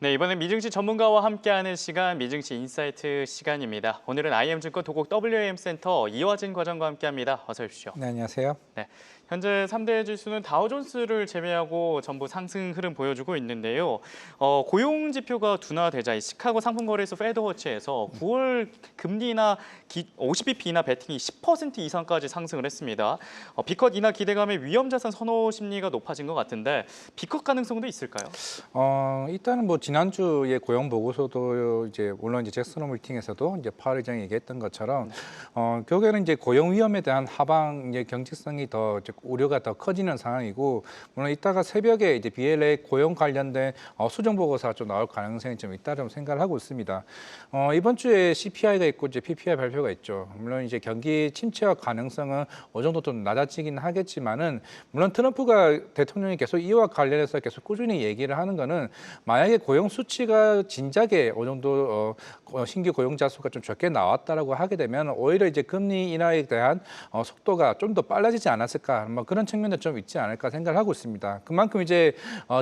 네, 이번엔 미증시 전문가와 함께하는 시간, 미증시 인사이트 시간입니다. 오늘은 IM증권 도곡 WAM센터 이화진 과장과 함께합니다. 어서 오십시오. 네, 안녕하세요. 네, 현재 3대 지수는 다우존스를 제외하고 전부 상승 흐름 보여주고 있는데요. 고용 지표가 둔화되자 이 시카고 상품거래소 페드워치에서 9월 금리나 50bp 인하 베팅이 10% 이상까지 상승을 했습니다. 비컷 인하 기대감에 위험자산 선호 심리가 높아진 것 같은데 비컷 가능성도 있을까요? 일단은 뭐 지난주에 고용 보고서도 이제 물론 이제 잭슨 홀 미팅에서도 이제 파월 의장이 얘기했던 것처럼 결국에는 이제 고용 위험에 대한 하방 이제 경직성이 더 이제 우려가 더 커지는 상황이고 물론 이따가 새벽에 이제 BLA 고용 관련된 수정 보고서가 좀 나올 가능성이 좀 있다 좀 생각을 하고 있습니다. 이번 주에 CPI가 있고 이제 PPI 발표가 있죠. 물론 이제 경기 침체화 가능성은 어느 정도 좀 낮아지긴 하겠지만은 물론 트럼프가 대통령이 계속 이와 관련해서 계속 꾸준히 얘기를 하는 거는 만약에 고용 수치가 진작에 어느 정도 신규 고용자 수가 좀 적게 나왔다라고 하게 되면 오히려 이제 금리 인하에 대한 속도가 좀 더 빨라지지 않았을까 뭐 그런 측면도 좀 있지 않을까 생각을 하고 있습니다. 그만큼 이제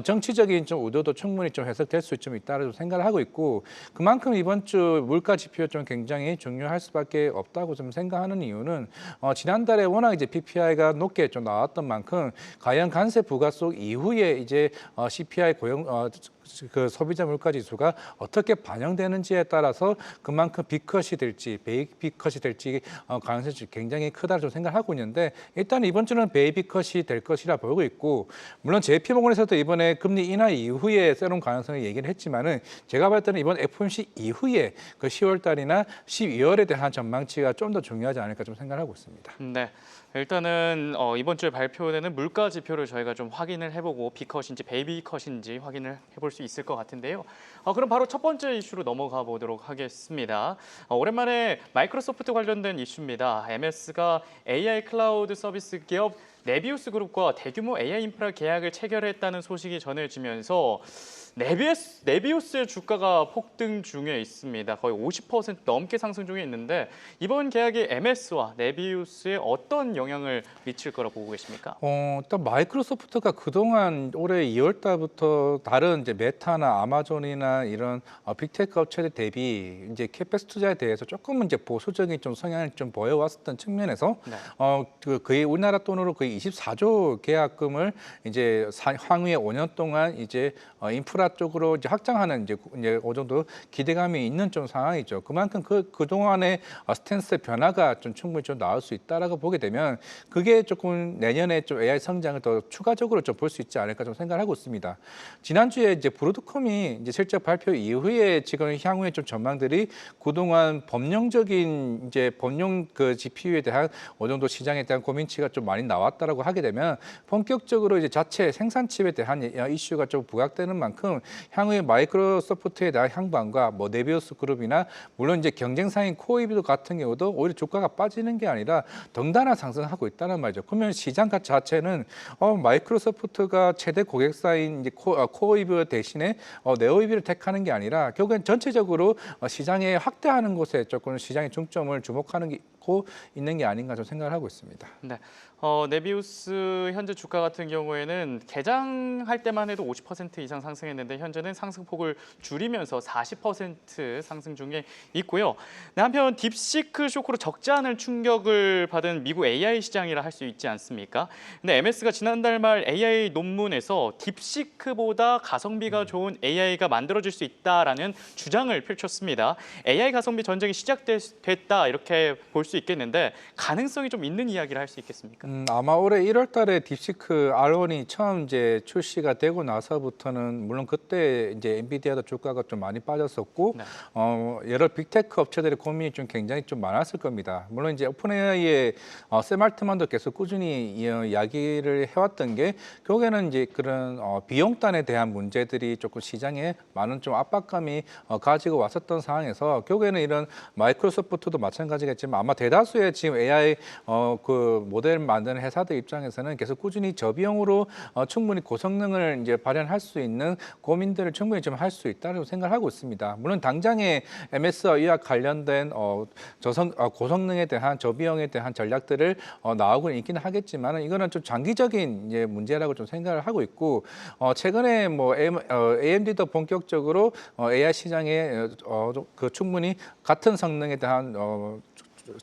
정치적인 좀 우려도 충분히 좀 해석될 수 좀 있다고 생각을 하고 있고 그만큼 이번 주 물가 지표 좀 굉장히 중요할 수밖에 없다고 좀 생각하는 이유는 지난달에 워낙 이제 PPI가 높게 좀 나왔던 만큼 과연 관세 부과 속 이후에 이제 CPI 고용 그 소비자 물가 지수가 어떻게 반영되는지에 따라서 그만큼 빅컷이 될지 베이비 컷이 될지 가능성이 굉장히 크다고 좀 생각하고 있는데 일단 이번 주는 베이비 컷이 될 것이라 보고 있고 물론 JP모건에서도 이번에 금리 인하 이후에 새로운 가능성을 얘기를 했지만은 제가 볼 때는 이번 FOMC 이후에 그 10월 달이나 12월에 대한 전망치가 좀 더 중요하지 않을까 좀 생각하고 있습니다. 네. 일단은 이번 주에 발표되는 물가 지표를 저희가 좀 확인을 해보고 B컷인지 베이비 컷인지 확인을 해볼 수 있을 것 같은데요. 그럼 바로 첫 번째 이슈로 넘어가 보도록 하겠습니다. 오랜만에 마이크로소프트 관련된 이슈입니다. MS가 AI 클라우드 서비스 기업 네비우스 그룹과 대규모 AI 인프라 계약을 체결했다는 소식이 전해지면서 네비우스의 주가가 폭등 중에 있습니다. 거의 50% 넘게 상승 중에 있는데 이번 계약이 MS와 네비우스에 어떤 영향을 미칠 거라 보고 계십니까? 일단 마이크로소프트가 그동안 올해 2월 달부터 다른 이제 메타나 아마존이나 이런 빅테크 업체들 대비 이제 캐펙스 투자에 대해서 조금은 이제 보수적인 좀 성향을 좀 보여왔었던 측면에서 네. 거의 우리나라 돈으로 거의 24조 계약금을 이제 향후에 5년 동안 이제 인프라 쪽으로 이제 확장하는 이제 어느 정도 기대감이 있는 좀 상황이죠. 그만큼 그동안의 스탠스의 변화가 좀 충분히 좀 나올 수 있다라고 보게 되면 그게 조금 내년에 좀 AI 성장을 더 추가적으로 좀 볼 수 있지 않을까 좀 생각을 하고 있습니다. 지난주에 이제 브로드컴이 이제 실적 발표 이후에 지금 향후에 좀 전망들이 그동안 법령적인 이제 법령 그 GPU에 대한 어느 정도 시장에 대한 고민치가 좀 많이 나왔다라고 하게 되면 본격적으로 이제 자체 생산 칩에 대한 이슈가 좀 부각되는 만큼 향후에 마이크로소프트에 대한 향방과 뭐 네비우스 그룹이나 물론 이제 경쟁사인 코이비도 같은 경우도 오히려 주가가 빠지는 게 아니라 덩달아 상승하고 있다는 말이죠. 그러면 시장 자체는 마이크로소프트가 최대 고객사인 이제 코이비 대신에 네오이비를 택하는 게 아니라 결국엔 전체적으로 시장에 확대하는 곳에 조금 시장의 중점을 주목하는 게 있는 게 아닌가 좀 생각을 하고 있습니다. 네. 네비우스 현재 주가 같은 경우에는 개장할 때만 해도 50% 이상 상승했는데 현재는 상승폭을 줄이면서 40% 상승 중에 있고요. 네, 한편 딥시크 쇼크로 적지 않은 충격을 받은 미국 AI 시장이라 할 수 있지 않습니까? 근데 MS가 지난달 말 AI 논문에서 딥시크보다 가성비가 좋은 AI가 만들어질 수 있다라는 주장을 펼쳤습니다. AI 가성비 전쟁이 시작됐다 이렇게 볼 수 있겠는데 가능성이 좀 있는 이야기를 할 수 있겠습니까? 아마 올해 1월 달에 딥시크 R1이 처음 이제 출시가 되고 나서부터는 물론 그때 이제 엔비디아도 주가가 좀 많이 빠졌었고 네. 여러 빅테크 업체들의 고민이 좀 굉장히 좀 많았을 겁니다. 물론 이제 오픈AI의 샘 알트만도 계속 꾸준히 이야기를 해왔던 게 결국에는 이제 그런 비용단에 대한 문제들이 조금 시장에 많은 좀 압박감이 가지고 왔었던 상황에서 결국에는 이런 마이크로소프트도 마찬가지겠지만 아마 대다수의 지금 AI 그 모델 만드는 회사들 입장에서는 계속 꾸준히 저비용으로 충분히 고성능을 이제 발현할 수 있는 고민들을 충분히 좀 할 수 있다고 생각을 하고 있습니다. 물론 당장에 MSI와 관련된 고성능에 대한 저비용에 대한 전략들을 나오고 있기는 하겠지만 이거는 좀 장기적인 이제 문제라고 좀 생각을 하고 있고 최근에 뭐 AMD도 본격적으로 AI 시장에 그 충분히 같은 성능에 대한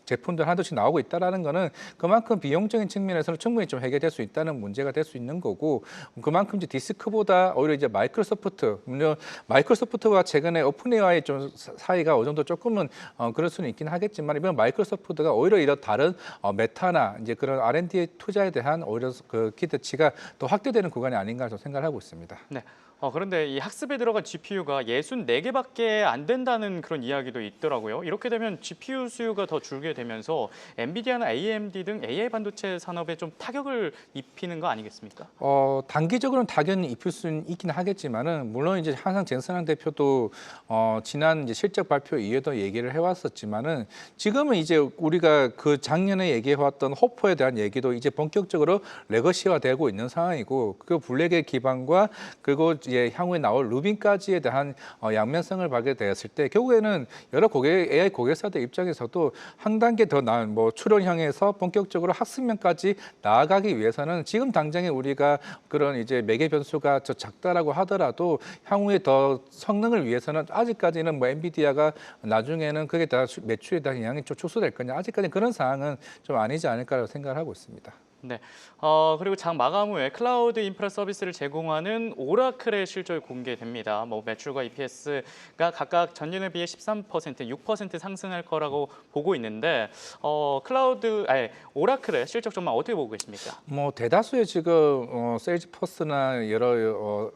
제품들 하나씩 나오고 있다라는 거는 그만큼 비용적인 측면에서는 충분히 좀 해결될 수 있다는 문제가 될 수 있는 거고 그만큼 이제 디스크보다 오히려 이제 마이크로소프트 물론 마이크로소프트와 최근에 오픈 AI 좀 사이가 어느 정도 조금은 그럴 수는 있긴 하겠지만 이번 마이크로소프트가 오히려 이런 다른 메타나 이제 그런 R&D 투자에 대한 오히려 그 기대치가 더 확대되는 구간이 아닌가 좀 생각을 하고 있습니다. 네. 그런데 이 학습에 들어간 GPU가 64개밖에 안 된다는 그런 이야기도 있더라고요. 이렇게 되면 GPU 수요가 더 줄게 되면서 엔비디아나 AMD 등 AI 반도체 산업에 좀 타격을 입히는 거 아니겠습니까? 단기적으로는 타격이 입힐 수는 있긴 하겠지만은 물론 이제 항상 젠슨항 대표도 지난 이제 실적 발표 이후에도 얘기를 해왔었지만은 지금은 이제 우리가 그 작년에 얘기해왔던 호퍼에 대한 얘기도 이제 본격적으로 레거시화되고 있는 상황이고 그 블랙의 기반과 그리고 이제 향후에 나올 루빈까지에 대한 양면성을 받게 되었을 때 결국에는 여러 AI 고객사들 입장에서도 한 단계 더 나은 뭐 출원형에서 본격적으로 학습면까지 나아가기 위해서는 지금 당장에 우리가 그런 이제 매개 변수가 저 작다라고 하더라도 향후에 더 성능을 위해서는 아직까지는 뭐 엔비디아가 나중에는 그게 다 매출에 대한 영향이 좀 축소될 거냐 아직까지 그런 상황은 좀 아니지 않을까라고 생각을 하고 있습니다. 네. 그리고 장 마감 후에 클라우드 인프라 서비스를 제공하는 오라클의 실적이 공개됩니다. 뭐 매출과 EPS가 각각 전년에 비해 13%, 6% 상승할 거라고 보고 있는데 오라클의 실적 전망 어떻게 보고 계십니까? 뭐 대다수의 지금 세일즈포스나 여러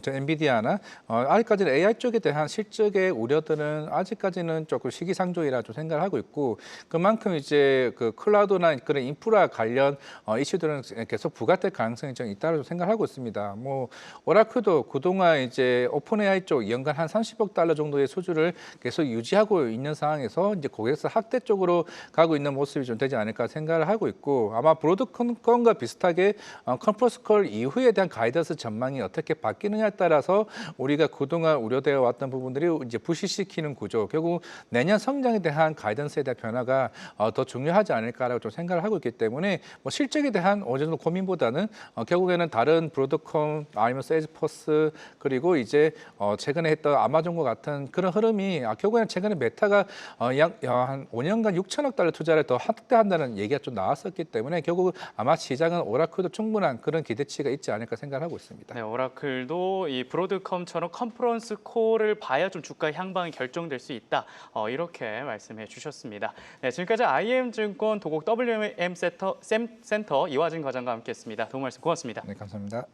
저 엔비디아나 아직까지는 AI 쪽에 대한 실적의 우려들은 아직까지는 조금 시기상조이라 좀 생각을 하고 있고 그만큼 이제 그 클라우드나 그런 인프라 관련 이슈들은 계속 부각될 가능성이 좀 있다고 생각하고 있습니다. 뭐 오라클도 그동안 이제 오픈 AI 쪽 연간 한 30억 달러 정도의 수주를 계속 유지하고 있는 상황에서 이제 고객사 확대 쪽으로 가고 있는 모습이 좀 되지 않을까 생각을 하고 있고 아마 브로드컴과 비슷하게 컨퍼런스 콜 이후에 대한 가이던스 전망이 어떻게 바뀌느냐에 따라서 우리가 그동안 우려되어 왔던 부분들이 이제 부실시키는 구조, 결국 내년 성장에 대한 가이던스에 대한 변화가 더 중요하지 않을까라고 좀 생각을 하고 있기 때문에 뭐 실적에 대한 어느 정도 고민보다는 결국에는 다른 브로드컴 아니면 세일즈포스 그리고 이제 최근에 했던 아마존과 같은 그런 흐름이 결국에는 최근에 메타가 한 5년간 6천억 달러 투자를 더 확대한다는 얘기가 좀 나왔었기 때문에 결국 아마 시장은 오라클도 충분한 그런 기대치가 있지 않을까 생각을 하고 있습니다. 네, 오라클도 이 브로드컴처럼 컨퍼런스 콜을 봐야 좀 주가 향방이 결정될 수 있다. 이렇게 말씀해 주셨습니다. 네, 지금까지 IM증권 도곡 WM 센터 이화진 과장과 함께했습니다. 도움 말씀 고맙습니다. 네, 감사합니다.